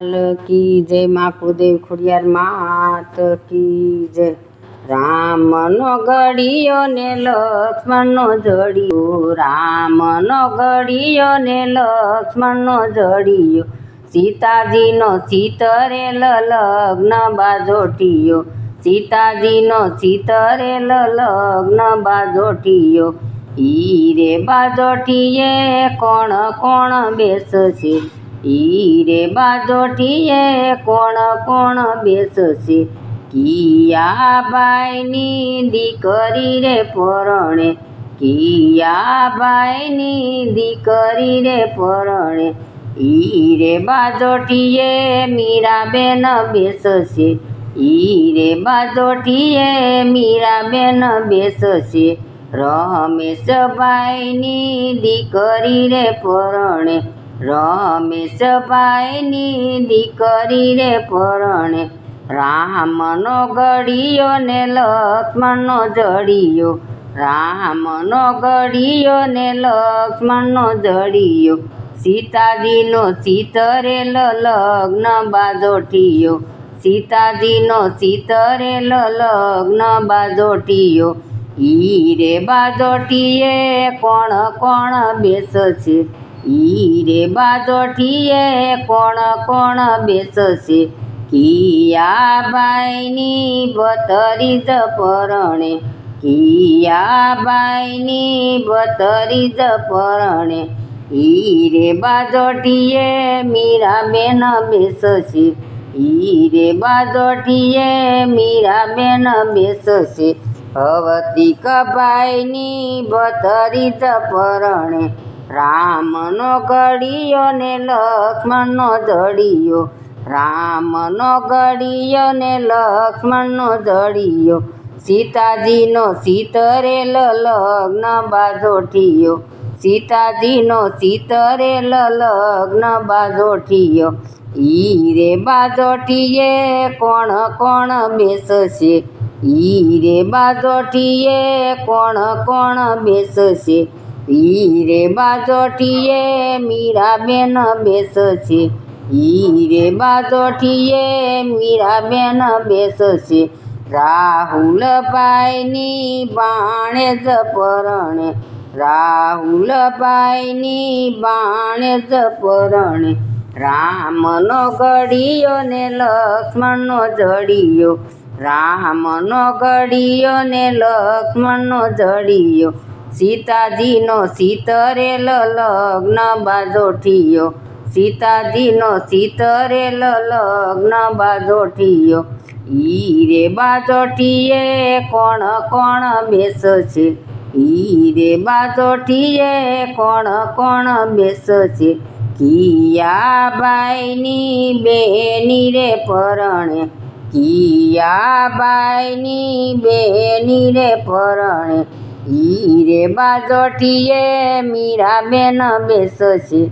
की जय माँ कुलदेव खोडियार मात की जय। रामनो घड़ियो ने लक्ष्मणनो जड़ियो, रामनो घड़ियो ने लक्ष्मणनो जड़ियो, सीताजीनो सीतरेल लग्न बाजोटियो, सीताजीनो सीतरेल लग्न बाजोटियो। ईरे बाजोटिये कोण कोण बेसशे, ईरे बाजोटिये कोण कोण बेसशे, कियाबाईनी दीकरी रे परणे, कियाबाईनी दीकरी रे परणे। ईरे बाजोटिये मीराबेन बेसशे, ईरे बाजोटिये मीराबेन बेसशे, रमेशभाईनी दीकरी रे परणे, रमेशभाईनी दीकरी रे परणे। रामनो घड़ियो ने लक्ष्मणनो जड़ियो, रामनो घड़ियो ने लक्ष्मणनो जड़ियो, सीताजीनो सीतरेल लग्न बाजोटियो, सीताजीनो सीतरेल लग्न बाजोटियो। ईरे बाजोटिये कोण कोण बेसशे, ईरे बाजोटिये कोण कोण बेसशे, कियाबाईनी बतरीज परणे, कियाबाईनी बतरीज परणे। ईरे बाजोटिये मीराबेन बेसशे, ईरे बाजोटिये मीराबेन बेसशे, अवतिकबाईनी बतरीज परणे। रामनो घड़ियो ने लक्ष्मणनो जड़ियो, रामनो घड़ियो ने लक्ष्मणनो जड़ियो, सीताजीनो सीतरेल लग्न बाजोटियो, सीताजीनो सीतरेल लग्न बाजोटियो। ईरे बाजोटिये कोण कोण बेसशे, ईरे बाजोटिये कोण कोण बेसशे, ईरे बाजोटिये मीराबेन बेसशे, ईरे बाजोटिये मीराबेन बेसशे, राहुलभाईनी बाणेज परणे, राहुलभाईनी बाणेज परणे। रामनो घड़ियो ने लक्ष्मणनो जड़ियो, रामनो घड़ियो ने लक्ष्मणनो जड़ियो, सीताजीनो सीतरेल लग्न बाजोटियो, सीताजीनो सीतरेल लग्न बाजोटियो। ईरे बाजोटिये कोण कोण बेसशे, ईरे बाजोटिये कोण कोण बेसशे, कियाबाईनी बेनी रे परणे, कियाबाईनी बेनी रे परणे। ईरे बाजोटिये मीराबेन बेसशे,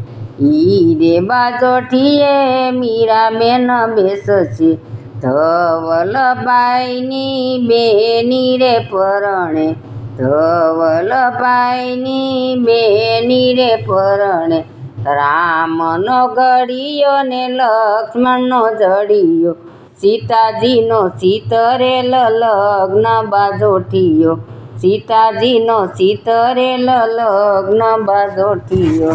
ईरे बाजोटिये मीराबेन बेसशे, धवलभाईनी बेनी रे परणे, धवलभाईनी बेनी रे परणे। रामनो घड़ियो ने लक्ष्मणनो जड़ियो, सीताजीनो सीतरेल लग्न बाजोटियो, सीताजीनो सीतरेल लग्न बाजोटियो।